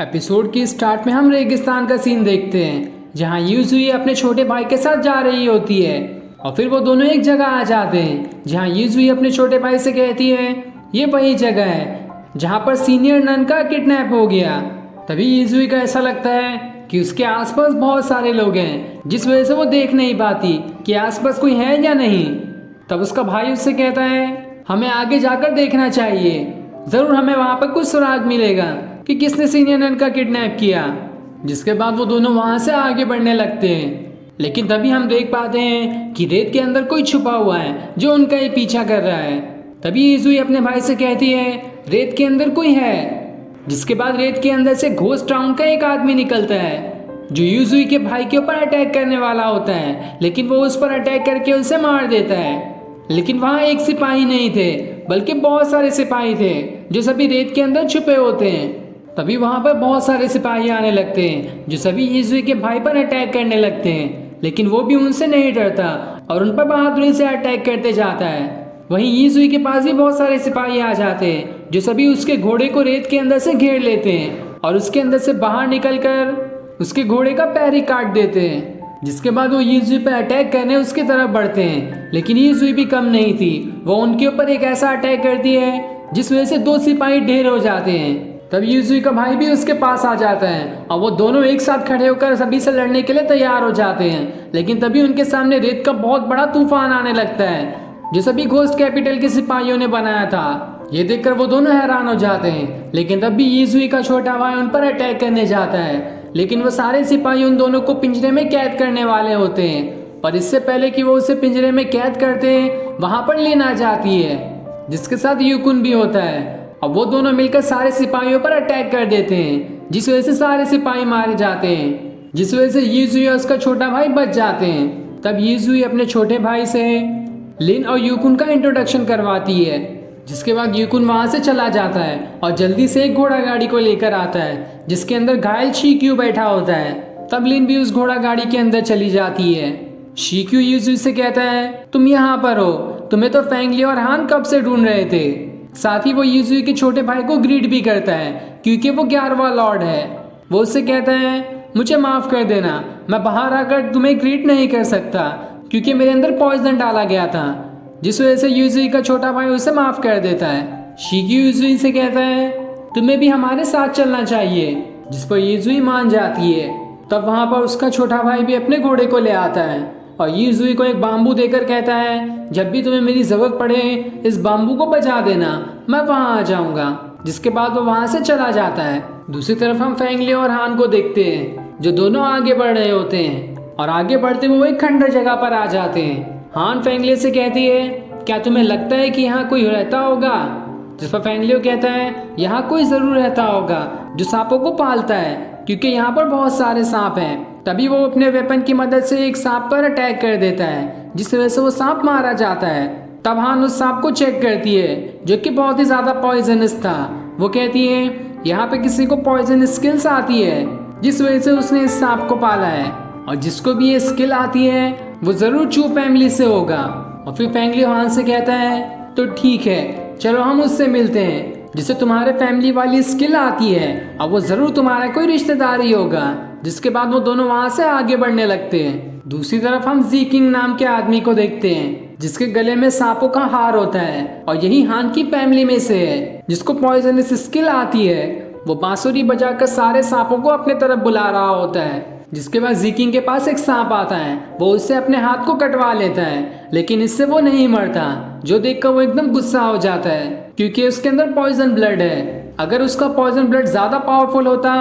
Episode की start में हम रेगिस्तान का सीन देखते हैं जहां यूजुई अपने छोटे भाई के साथ जा रही होती है और फिर वो दोनों एक जगह आ जाते हैं जहां यूजुई अपने छोटे भाई से कहती है ये वही जगह है जहां पर सीनियर नन का किडनैप हो गया। तभी यूजुई को ऐसा लगता है कि उसके आसपास बहुत सारे लोग हैं जिस वजह से वो देख नहीं पाती कि आसपास कोई है या नहीं। तब उसका भाई उससे कहता है हमें आगे जाकर देखना चाहिए, जरूर हमें वहां पर कुछ सुराग मिलेगा कि किसने सीनियर नन का किडनैप किया। जिसके बाद वो दोनों वहां से आगे बढ़ने लगते हैं, लेकिन तभी हम देख पाते हैं कि रेत के अंदर कोई छुपा हुआ है जो उनका ही पीछा कर रहा है। तभी यूजुई अपने भाई से कहती है रेत के अंदर कोई है। जिसके बाद रेत के अंदर से घोस्ट टाउन का एक आदमी निकलता है जो यूजुई के भाई के ऊपर अटैक करने वाला होता है, लेकिन वो उस पर अटैक करके उसे मार देता है। लेकिन वहां एक सिपाही नहीं थे बल्कि बहुत सारे सिपाही थे जो सभी रेत के अंदर छुपे होते हैं। तभी वहां पर बहुत सारे सिपाही आने लगते हैं जो सभी यूजुई के भाई पर अटैक करने लगते हैं, लेकिन वो भी उनसे नहीं डरता और उन पर बहादुरी से अटैक करते जाता है। वहीं यूजुई के पास भी बहुत सारे सिपाही आ जाते हैं जो सभी उसके घोड़े को रेत के अंदर से घेर लेते हैं और उसके अंदर से बाहर निकलकर उसके घोड़े का पैर ही काट देते हैं। जिसके बाद वो यूजुई पर अटैक करने उसकी तरफ बढ़ते हैं, लेकिन यूजुई भी कम नहीं थी। वो उनके ऊपर एक ऐसा अटैक करती है जिस वजह से दो सिपाही ढेर हो जाते हैं। तब यूजुई का भाई भी उसके पास आ जाता है और वो दोनों एक साथ खड़े होकर सभी से लड़ने के लिए तैयार हो जाते हैं। लेकिन तभी उनके सामने रेत का बहुत बड़ा तूफान आने लगता है जो सभी घोस्ट कैपिटल के सिपाहियों ने बनाया था। ये देखकर वो दोनों हैरान हो जाते हैं, लेकिन तब भी यूजुई का छोटा भाई उन पर अटैक करने जाता है, लेकिन वो सारे सिपाही उन दोनों को पिंजरे में कैद करने वाले होते हैं। पर इससे पहले कि वो उसे पिंजरे में कैद करते हैं वहां पर लिन आ जाती है जिसके साथ यूकुन भी होता है और वो दोनों मिलकर सारे सिपाहियों पर अटैक कर देते हैं, जिस वजह से सारे सिपाही मारे जाते हैं, जिस वजह से यूजुई और उसका छोटा भाई बच जाते हैं। तब यूजुई अपने छोटे भाई से लिन और यूकुन का इंट्रोडक्शन करवाती है। जिसके बाद यूकुन वहां से चला जाता है और जल्दी से एक घोड़ा गाड़ी को लेकर आता है जिसके अंदर घायल शीक्यू बैठा होता है। तब लिन भी उस घोड़ा गाड़ी के अंदर चली जाती है। शीक्यू यूजुई से कहता है तुम यहाँ पर हो, तुम्हें तो फेंगली और हान कब से ढूंढ रहे थे। साथ ही वो यूजुई के छोटे भाई को ग्रीट भी करता है क्योंकि वो 11वां लॉर्ड है। वो उससे कहता है मुझे माफ कर देना, मैं बाहर आकर तुम्हें ग्रीट नहीं कर सकता क्योंकि मेरे अंदर पॉइजन डाला गया था। जिस वजह से यूजुई का छोटा भाई उसे माफ कर देता है। शीक्यू यूजुई से कहता है तुम्हें भी हमारे साथ चलना चाहिए, जिस पर यूजुई मान जाती है। तब वहां पर उसका छोटा भाई भी अपने घोड़े को ले आता है और यूजुई को एक बाम्बू देकर कहता है जब भी तुम्हें मेरी जरूरत पड़े इस बाम्बू को बजा देना, मैं वहां आ जाऊंगा। जिसके बाद वो वहां से चला जाता है। दूसरी तरफ हम फेंगली और हान को देखते हैं जो दोनों आगे बढ़ रहे होते हैं और आगे बढ़ते हुए वो एक खंडर जगह पर आ जाते हैं। हान फेंगली से कहती है क्या तुम्हें लगता है कि यहाँ कोई रहता होगा। जिस पर फेंगलियो कहता है यहाँ कोई जरूर रहता होगा जो सांपों को पालता है क्योंकि यहाँ पर बहुत सारे सांप हैं। तभी वो अपने वेपन की मदद से एक सांप पर अटैक कर देता है जिस वजह से वो सांप मारा जाता है। तब हान उस सांप को चेक करती है जो कि बहुत ही ज्यादा पॉइजनस था। वो कहती है यहाँ पे किसी को पॉइजन स्किल्स आती है जिस वजह से उसने इस सांप को पाला है और जिसको भी ये स्किल आती है वो जरूर चू फैमिली से होगा। और फिर फेंगली हान से कहता है तो ठीक है चलो हम उससे मिलते हैं जिसे तुम्हारे फैमिली वाली स्किल आती है और वो जरूर तुम्हारा कोई रिश्तेदार ही होगा। जिसके बाद वो दोनों वहां से आगे बढ़ने लगते हैं। दूसरी तरफ हम जी किंग नाम के आदमी को देखते हैं जिसके गले में सांपों का हार होता है और यही हान की फैमिली में से है जिसको पॉइजनस स्किल आती है। वो बांसुरी बजाकर सारे सांपों को अपने तरफ बुला रहा होता है। जिसके बाद जी किंग के पास एक सांप आता है, वो उससे अपने हाथ को कटवा लेता है, लेकिन इससे वो नहीं मरता, जो देखकर वो एकदम गुस्सा हो जाता है क्योंकि उसके अंदर पॉइजन ब्लड है। अगर उसका पॉइजन ब्लड ज्यादा पावरफुल होता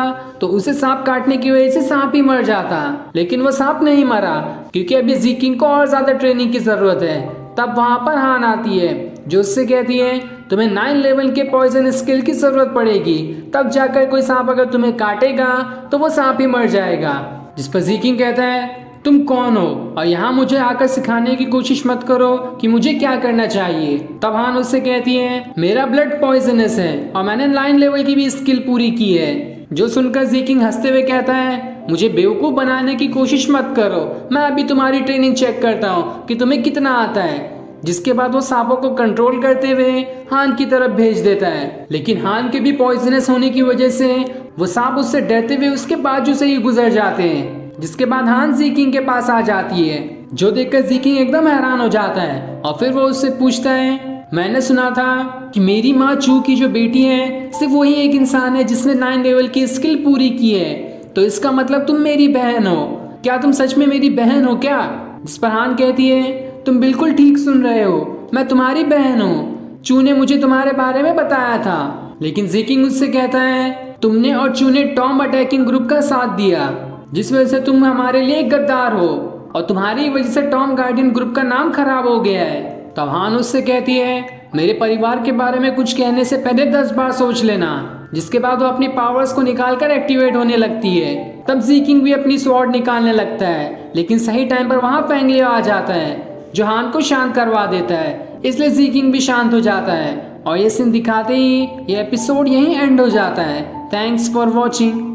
तो उसे सांप काटने की वजह से सांप ही मर जाता, लेकिन वो सांप नहीं मरा क्योंकि अभी जी किंग को और ज्यादा ट्रेनिंग की जरूरत है। तब वहां पर हान आती है जो उससे कहती है तुम्हें 9 लेवल के पॉइजन स्किल की जरूरत पड़ेगी, तब जाकर कोई सांप अगर तुम्हें काटेगा तो वो सांप ही मर जाएगा। जिस पर जी किंग कहता है तुम कौन हो और यहाँ मुझे आकर सिखाने की कोशिश मत करो कि मुझे क्या करना चाहिए। तब हान उससे कहती है मेरा ब्लड पॉइजनस है और मैंने 9 लेवल की भी स्किल पूरी की है। जो सुनकर जी किंग हंसते हुए कहता है मुझे बेवकूफ बनाने की कोशिश मत करो, मैं अभी तुम्हारी ट्रेनिंग चेक करता हूँ कि तुम्हें कितना आता है। जिसके बाद वो सांपों को कंट्रोल करते हुए हान की तरफ भेज देता है, लेकिन हान के भी पॉइजनस होने की वजह से वो सांप उससे डरते हुए उसके बाजू से ही गुजर जाते हैं, जिसके बाद हान ज़ीकिंग के पास आ जाती है, जो देखकर ज़ीकिंग एकदम हैरान हो जाता है और फिर वो उससे पूछता है, मैंने सुना था कि मेरी माँ चू की जो बेटी है सिर्फ वही एक इंसान है जिसने 9 लेवल की स्किल पूरी की है, तो इसका मतलब तुम मेरी बहन हो। क्या तुम सच में मेरी बहन हो क्या? जिस पर हान कहती है, तुम बिल्कुल ठीक सुन रहे हो, मैं तुम्हारी बहन हूँ। चू ने मुझे तुम्हारे बारे में बताया था। लेकिन ज़ीकिंग उससे कहता है, तुमने और चू ने टॉम अटैकिंग ग्रुप का साथ दिया, जिस वजह से तुम हमारे लिए एक गद्दार हो और तुम्हारी वजह से टॉम गार्डियन ग्रुप का नाम खराब हो गया है। तब हान उससे कहती है, मेरे परिवार के बारे में कुछ कहने से पहले 10 बार सोच लेना। जिसके बाद वो अपनी पावर्स को निकालकर एक्टिवेट होने लगती है। तब ज़ीकिंग भी अपनी स्वॉर्ड निकालने लगता है, लेकिन सही टाइम पर वहाँ फेंग लियो आ जाता है, जो हान को शांत करवा देता है। इसलिए ज़ीकिंग भी शांत हो जाता है और ये सीन दिखाते ही ये एपिसोड यहीं एंड हो जाता है। Thanks for watching.